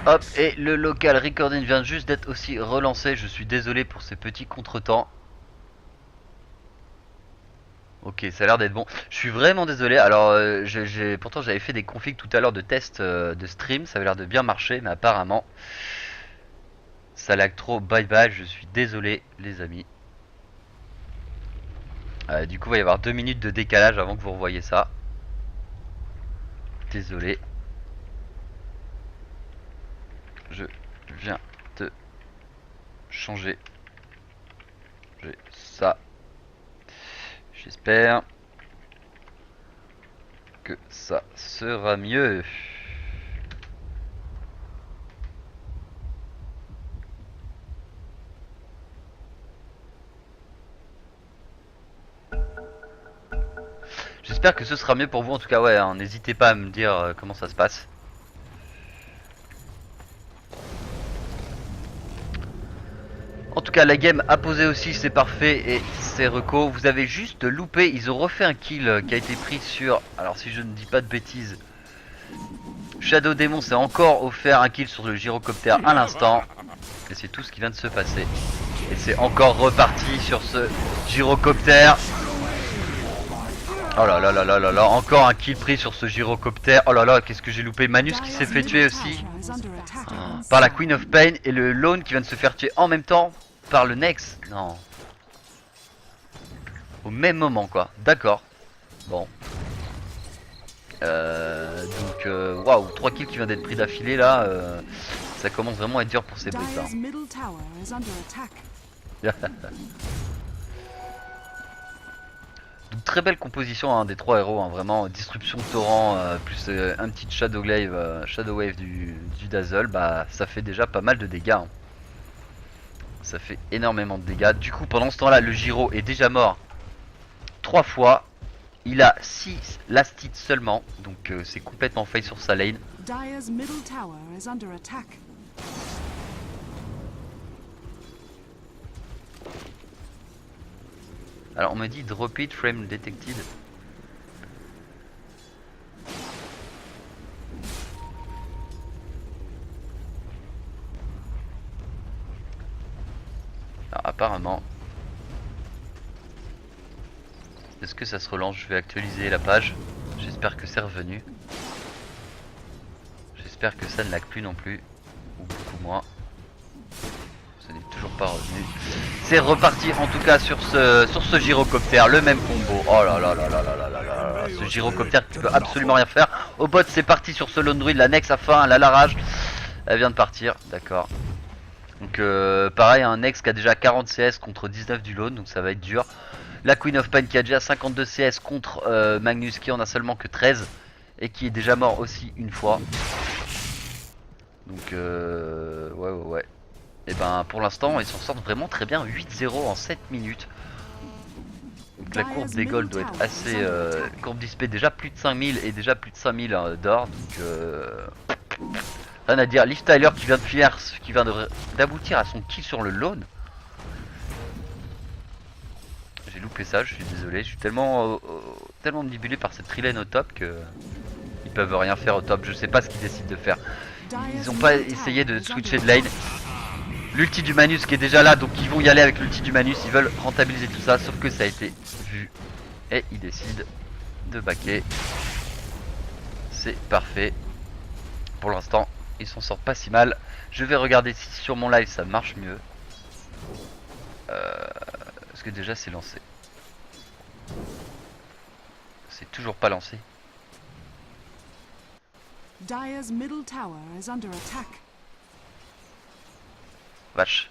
Hop, et le local recording vient juste d'être aussi relancé. Je suis désolé pour ces petits contretemps. Ok, ça a l'air d'être bon. Je suis vraiment désolé. Alors, pourtant j'avais fait des configs tout à l'heure de test de stream. Ça avait l'air de bien marcher, mais apparemment, ça lag trop. Bye bye. Je suis désolé, les amis. Du coup, il va y avoir 2 minutes de décalage avant que vous revoyez ça. Désolé. Je viens de changer. J'ai ça. J'espère que ça sera mieux. J'espère que ce sera mieux pour vous. En tout cas, ouais, hein, n'hésitez pas à me dire comment ça se passe. En tout cas, la game a posé aussi, c'est parfait et c'est reco. Vous avez juste loupé, ils ont refait un kill qui a été pris sur, alors si je ne dis pas de bêtises, Shadow Demon s'est encore offert un kill sur le gyrocoptère à l'instant. Et c'est tout ce qui vient de se passer. Et c'est encore reparti sur ce gyrocoptère. Oh là là là là là là, encore un kill pris sur ce gyrocoptère. Oh là là, qu'est-ce que j'ai loupé. Manus qui s'est fait tuer aussi par la Queen of Pain et le Lone qui vient de se faire tuer en même temps par le Nex. Non. Au même moment quoi. D'accord. Bon. Waouh, 3 kills qui viennent d'être pris d'affilée là. Ça commence vraiment à être dur pour ces bots là. Donc, très belle composition hein, des 3 héros, hein, vraiment disruption de torrent plus un petit Shadow Wave du Dazzle, bah ça fait déjà pas mal de dégâts. Hein. Ça fait énormément de dégâts. Du coup pendant ce temps là le Gyro est déjà mort 3 fois. Il a 6 last hits seulement, donc c'est complètement fail sur sa lane. Alors on me dit drop it frame detected. Alors, apparemment. Est-ce que ça se relance? Je vais actualiser la page. J'espère que c'est revenu. J'espère que ça ne lag plus non plus. Ou beaucoup moins. Ça n'est toujours pas revenu. C'est reparti en tout cas sur ce gyrocoptère. Le même combo. Oh là là là là là là là là. Ce gyrocoptère qui peut absolument rien faire. Au bot c'est parti sur ce lone druid. La Nex a faim. Elle a la rage. Elle vient de partir. D'accord. Donc pareil un Nex qui a déjà 40 CS contre 19 du lone. Donc ça va être dur. La Queen of Pain qui a déjà 52 CS contre Magnus qui en a seulement que 13 et qui est déjà mort aussi une fois. Donc ouais. Et ben pour l'instant ils s'en sortent vraiment très bien. 8-0 en 7 minutes. Donc la courbe des golds doit être assez... courbe d'XP déjà plus de 5000 et déjà plus de 5000 d'or. Donc rien à dire. Liv Tyler qui vient de finir, qui vient d'aboutir à son kill sur le lone. J'ai loupé ça, je suis désolé, je suis tellement manipulé par cette trilane au top que ils peuvent rien faire au top, je sais pas ce qu'ils décident de faire. Ils ont pas essayé de switcher de lane. L'ulti du Manus qui est déjà là, donc ils vont y aller avec l'ulti du Manus, ils veulent rentabiliser tout ça, sauf que ça a été vu. Et ils décident de backer. C'est parfait. Pour l'instant, ils s'en sortent pas si mal. Je vais regarder si sur mon live ça marche mieux. Parce que déjà c'est lancé. C'est toujours pas lancé. Dire's middle tower is under attack. Vache.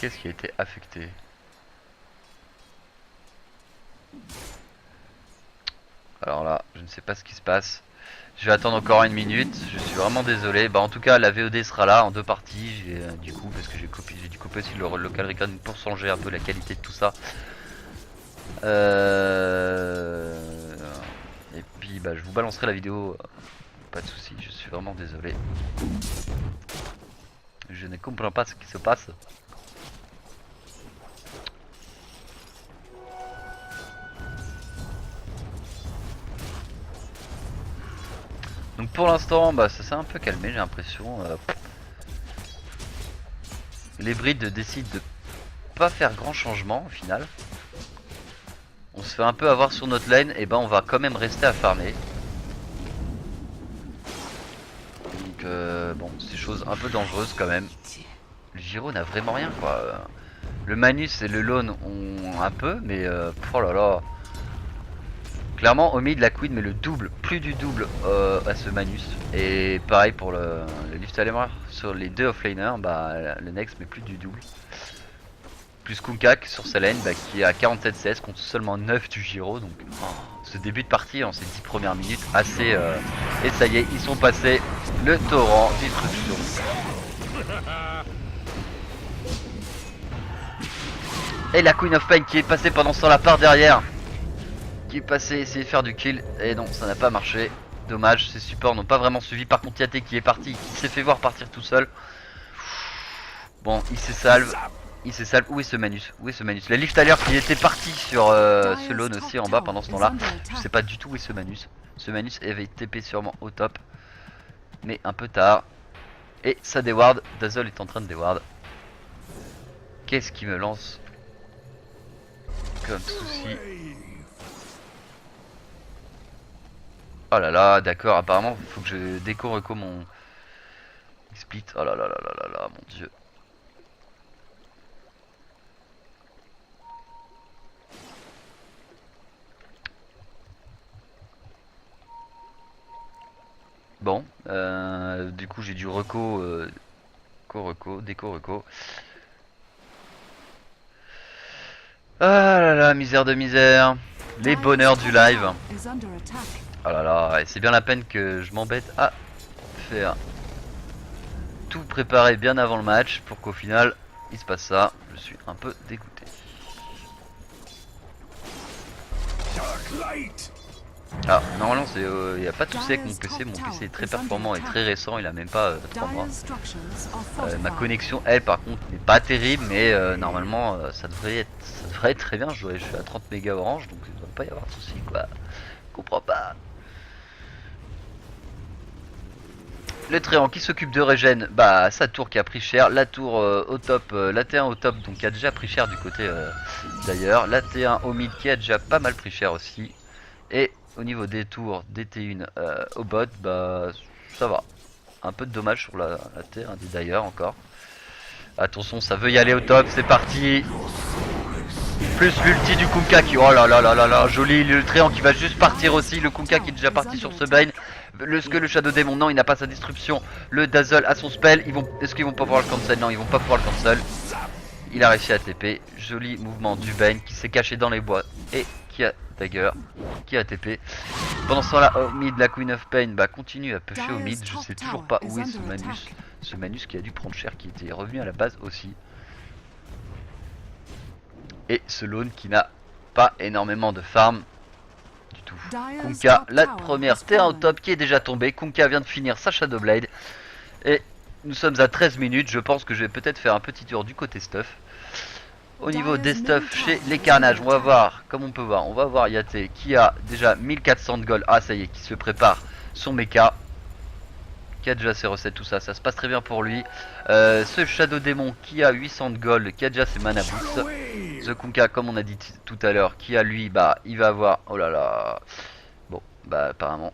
Qu'est-ce qui a été affecté? Alors là, je ne sais pas ce qui se passe. Je vais attendre encore une minute, je suis vraiment désolé. Bah en tout cas la VOD sera là en 2 parties. Du coup parce que j'ai dû couper aussi le local recon pour changer un peu la qualité de tout ça. Et puis bah je vous balancerai la vidéo. Pas de soucis, je suis vraiment désolé. Je ne comprends pas ce qui se passe. Donc pour l'instant, bah, ça s'est un peu calmé, j'ai l'impression. Les brides décident de pas faire grand changement au final. On se fait un peu avoir sur notre lane, et ben on va quand même rester à farmer. Donc bon, c'est chose un peu dangereuse quand même. Le Giro n'a vraiment rien quoi. Le Manus et le Lone ont un peu, mais oh là là. Clairement au mid la Queen met le double, plus du double à ce Manus. Et pareil pour le Lift Alemar sur les deux offlaners, bah le Next met plus du double. Plus Kunkak sur sa lane qui est à 47 CS contre seulement 9 du Giro. Donc ce début de partie en ces 10 premières minutes assez... Et ça y est, ils sont passés le torrent destruction. Et la Queen of Pain qui est passée pendant ce temps là par derrière. Qui est passé essayer de faire du kill. Et non, ça n'a pas marché. Dommage, ses supports n'ont pas vraiment suivi. Par contre Yate qui est parti, qui s'est fait voir partir tout seul. Bon, il s'est salve. Il s'est salve. Où est ce Manus? Où est ce Manus? La Lift Alert qui était parti sur ce Lone aussi en bas pendant ce temps là. Je sais pas du tout où est ce Manus. Ce Manus avait TP sûrement au top. Mais un peu tard. Et ça déward. Dazzle est en train de déward. Qu'est-ce qui me lance comme souci? Oh là là, d'accord, apparemment il faut que je déco-reco mon split. Oh là là là là là là, mon dieu. Bon, du coup j'ai du reco, déco-reco. Ah là là, misère de misère. Les bonheurs du live. Oh là là, c'est bien la peine que je m'embête à faire tout préparer bien avant le match pour qu'au final il se passe ça. Je suis un peu dégoûté. Ah, normalement il n'y a pas de souci avec mon PC. Mon PC est très performant et très récent, il a même pas 3 mois. Ma connexion, elle par contre, n'est pas terrible, mais normalement ça devrait être très bien. Je suis à 30 mégas orange, donc il ne devrait pas y avoir de souci quoi. Je comprends pas. Le Tréant qui s'occupe de régène, bah sa tour qui a pris cher, la tour au top, la T1 au top donc qui a déjà pris cher du côté d'ailleurs, la T1 au mid qui a déjà pas mal pris cher aussi, et au niveau des tours des T1 au bot, bah ça va, un peu de dommage sur la T1 d'ailleurs encore. Attention, ça veut y aller au top, c'est parti. Plus l'ulti du Kunkka qui, oh là là là là là, joli, le Tréant qui va juste partir aussi, le Kunkka qui est déjà parti sur ce Bane. Le Shadow Demon, non, il n'a pas sa destruction. Le Dazzle a son spell, est-ce qu'ils vont pas pouvoir le cancel? Non, ils vont pas pouvoir le cancel. Il a réussi à TP, joli mouvement du Bane qui s'est caché dans les bois et qui a Dagger, qui a TP. Pendant ce temps-là, au mid, la Queen of Pain continue à pusher au mid, je sais toujours pas où est ce Manus. Ce Manus qui a dû prendre cher, qui était revenu à la base aussi. Et ce Lone qui n'a pas énormément de farm du tout. Kunkka, la première T1 au top qui est déjà tombée. Kunkka vient de finir sa Shadow Blade. Et nous sommes à 13 minutes. Je pense que je vais peut-être faire un petit tour du côté stuff. Au niveau des stuff chez les Carnages, on va voir, comme on peut voir, on va voir Yate qui a déjà 1400 de gold. Ah ça y est, qui se prépare son mecha. Qui a déjà ses recettes, tout ça, ça se passe très bien pour lui. Ce Shadow Demon qui a 800 de gold, qui a déjà ses mana boots. The Kunkka, comme on a dit tout à l'heure, qui a lui, bah il va avoir, oh là là, bon, bah apparemment,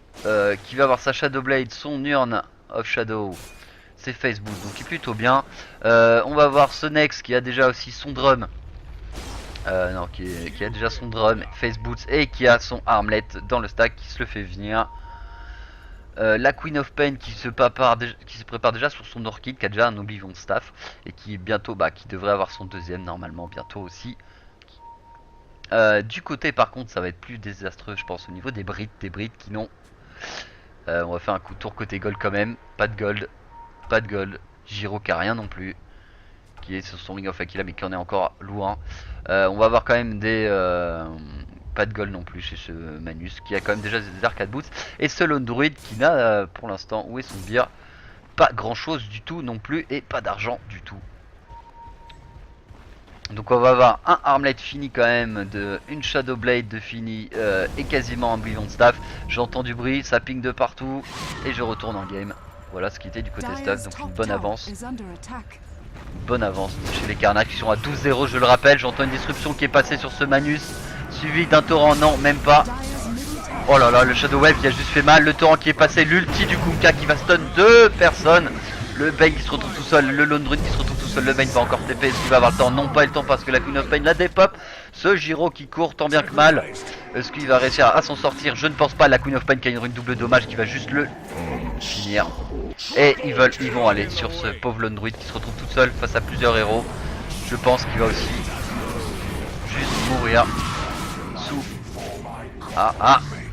qui va avoir sa Shadow Blade, son Urn of Shadow, c'est Facebook, donc il est plutôt bien. On va voir ce Nex qui a déjà aussi son drum, non, qui a déjà son drum, Face Boots, et qui a son armlet dans le stack, qui se le fait venir. La Queen of Pain qui se prépare déjà sur son Orchid, qui a déjà un Oblivion Staff et qui bientôt, qui devrait avoir son deuxième normalement bientôt aussi. Du côté par contre ça va être plus désastreux je pense au niveau des brides qui n'ont. On va faire un coup de tour côté gold quand même, pas de gold, Giro qui a rien non plus, qui est sur son Ring of Aquila mais qui en est encore loin. On va avoir quand même des... pas de gold non plus chez ce Manus qui a quand même déjà des arcade boots. Et ce Lone Druid qui n'a pour l'instant, où est son beer? Pas grand chose du tout non plus et pas d'argent du tout. Donc on va avoir un Armlet fini quand même, une Shadow Blade de fini et quasiment un Brilliant Staff. J'entends du bruit, ça ping de partout et je retourne en game. Voilà ce qui était du côté stuff, donc une bonne avance. Bonne avance chez les Karnak qui sont à 12-0, je le rappelle. J'entends une disruption qui est passée sur ce Manus, suivi d'un torrent, non même pas. Oh là là, le Shadow Wave qui a juste fait mal, le torrent qui est passé, l'ulti du Kunkka qui va stun 2 personnes. Le Bane qui se retrouve tout seul, le Lone Druid qui se retrouve tout seul, le Bane va encore TP, est-ce qu'il va avoir le temps? Non, pas le temps parce que la Queen of Pain la dépop. Ce Giro qui court tant bien que mal, est-ce qu'il va réussir à s'en sortir? Je ne pense pas, la Queen of Pain qui a une rune double dommage qui va juste le finir. Et ils vont aller sur ce pauvre Lone Druid qui se retrouve tout seul face à plusieurs héros. Je pense qu'il va aussi juste mourir sous...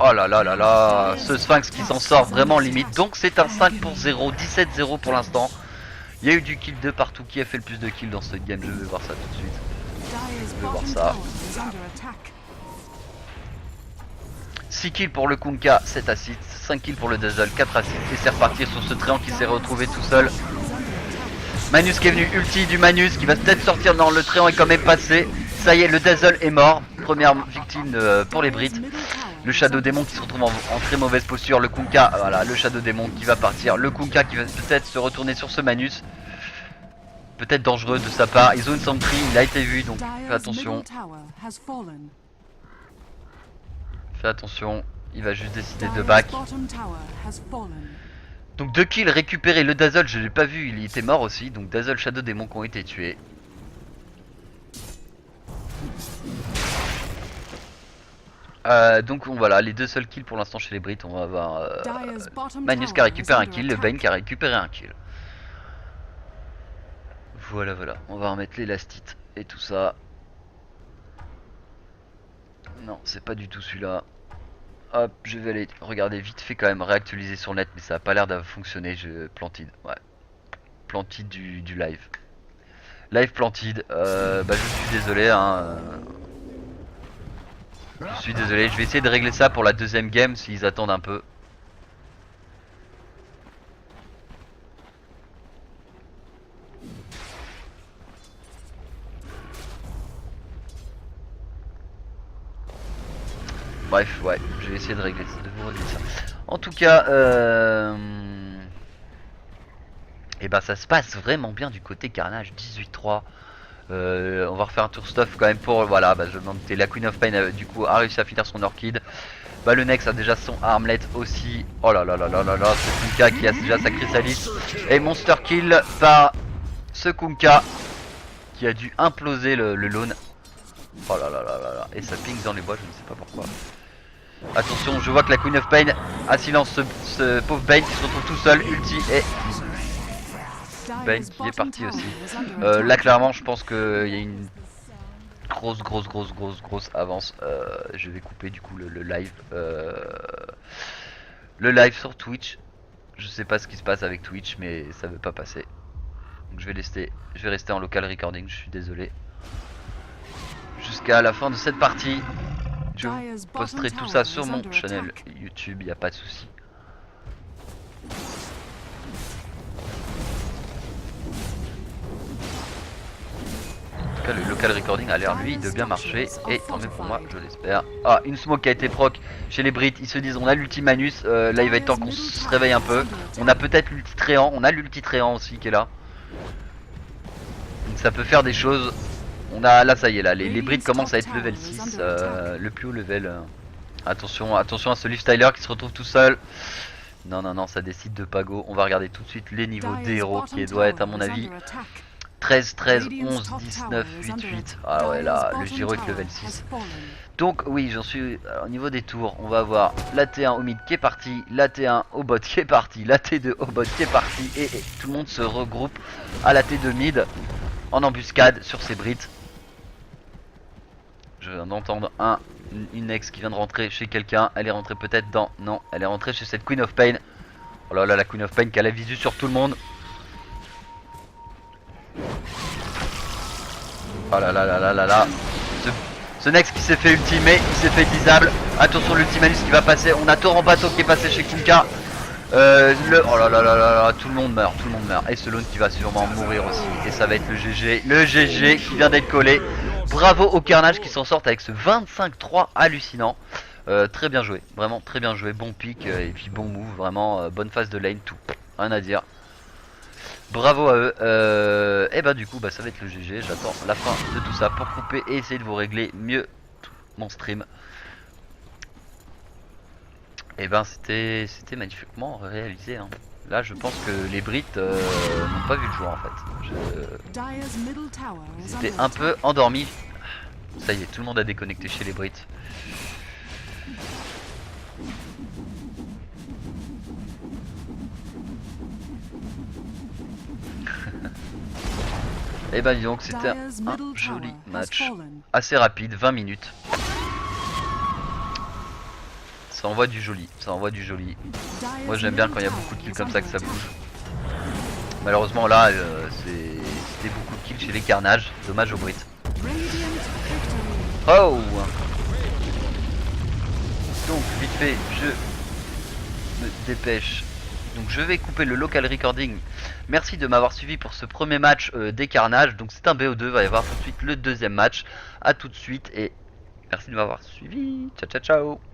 Oh là là là là, ce Sphinx qui s'en sort vraiment limite. Donc c'est un 5 pour 0, 17-0 pour l'instant. Il y a eu du kill de partout. Qui a fait le plus de kills dans cette game? Je vais voir ça tout de suite. Je vais voir ça. 6 kills pour le Kunkka, 7 assists, 5 kills pour le Dazzle, 4 assists. Et c'est reparti sur ce tréant qui s'est retrouvé tout seul. Manus qui est venu, ulti du Manus qui va peut-être sortir. Non, le tréant est quand même passé. Ça y est, le Dazzle est mort. Première victime pour les Brits. Le Shadow Démon qui se retrouve en très mauvaise posture. Le Kunkka, voilà, le Shadow Démon qui va partir. Le Kunkka qui va peut-être se retourner sur ce Manus. Peut-être dangereux de sa part. Ils ont une sentry, il a été vu, donc fais attention. Fais attention, il va juste décider de back. Donc 2 kills récupérés. Le Dazzle, je l'ai pas vu, il était mort aussi. Donc Dazzle, Shadow Démon qui ont été tués. Donc voilà, les deux seuls kills pour l'instant chez les Brits. On va avoir Manus qui a récupéré un kill, le Bane qui a récupéré un kill. Voilà, voilà, on va remettre l'élastite et tout ça. Non, c'est pas du tout celui-là. Hop, je vais aller regarder vite fait quand même, réactualiser sur net, mais ça a pas l'air d'avoir fonctionné. Je Plantid, ouais. Plantid du live. Live Plantid, bah je suis désolé, hein. Je suis désolé, je vais essayer de régler ça pour la deuxième game s'ils attendent un peu. Bref, ouais, je vais essayer de régler ça, de vous régler ça. En tout cas, et bah ça se passe vraiment bien du côté Carnage, 18-3. On va refaire un tour stuff quand même pour, voilà, bah je demande, la Queen of Pain du coup a réussi à finir son Orchid. Bah le Nex a déjà son Armlet aussi. Oh là là là là là là, ce Kunkka qui a déjà sa Chrysalis. Et monster kill par ce Kunkka qui a dû imploser le Lone. Oh là là là là là, et ça ping dans les bois, je ne sais pas pourquoi. Attention, je vois que la Queen of Pain a silence ce pauvre Bane qui se retrouve tout seul, ulti et Bane qui est parti aussi. Là clairement je pense qu'il y a une grosse avance. Je vais couper du coup le live. Le live sur Twitch. Je sais pas ce qui se passe avec Twitch mais ça veut pas passer. Donc je vais rester en local recording, je suis désolé. Jusqu'à la fin de cette partie. Je posterai tout ça sur mon channel YouTube, il n'y a pas de souci. En tout cas, le local recording a l'air lui de bien marcher et tant mieux pour moi, je l'espère. Ah, une smoke qui a été proc chez les Brits. Ils se disent on a l'ulti Manus, là il va être temps qu'on se réveille un peu. On a peut-être l'ulti Tréant, on a l'ulti Tréant aussi qui est là. Donc ça peut faire des choses. On a là, ça y est, là les Brits commencent à être level 6, le plus haut level. Attention à ce Lifestyler qui se retrouve tout seul. Non non non, ça décide de Pago. On va regarder tout de suite les niveaux des héros qui doit être à mon avis 13, 13, 11, 19, 8, 8. Ah ouais, là le Giro est level 6. Donc oui, j'en suis au niveau des tours. On va avoir la T1 au mid qui est parti, la T1 au bot qui est parti, la T2 au bot qui est parti et tout le monde se regroupe à la T2 mid en embuscade sur ces Brits. Je viens d'entendre une ex qui vient de rentrer chez quelqu'un. Elle est rentrée peut-être dans... Non, elle est rentrée chez cette Queen of Pain. Oh là là, la Queen of Pain qui a la visu sur tout le monde. Oh là là là là là là. Ce Nex qui s'est fait ultimer, il s'est fait disable. Attention l'ultimanus qui va passer. On a Torrent Bateau qui est passé chez Kunkka. Oh là là là là là, tout le monde meurt, tout le monde meurt. Et Selon qui va sûrement mourir aussi. Et ça va être le GG. Le GG qui vient d'être collé. Bravo au Carnage qui s'en sortent avec ce 25-3 hallucinant. Très bien joué, vraiment très bien joué. Bon pick et puis bon move, vraiment bonne phase de lane, tout. Rien à dire. Bravo à eux. Et bah du coup bah ça va être le GG. J'attends la fin de tout ça pour couper et essayer de vous régler mieux mon stream. Et ben c'était magnifiquement réalisé hein. Là je pense que les Brits n'ont pas vu le jour en fait. Dire's middle tower is J'étais under un attack. peu endormi. Ça y est, tout le monde a déconnecté chez les Brits. Et ben dis donc c'était Dire's un middle joli tower has match. fallen. Assez rapide, 20 minutes. Ça envoie du joli, ça envoie du joli. Dire's Moi j'aime bien middle quand il y a tower beaucoup de kills is comme ça que under ça attack. bouge. Malheureusement là c'était beaucoup de kills chez les Carnages. Dommage aux Brits. Radiant victory. Oh. Donc vite fait je me dépêche. Donc je vais couper le local recording. Merci de m'avoir suivi pour ce premier match des Carnages. Donc c'est un BO2, va y avoir tout de suite le deuxième match. A tout de suite et merci de m'avoir suivi. Ciao ciao ciao.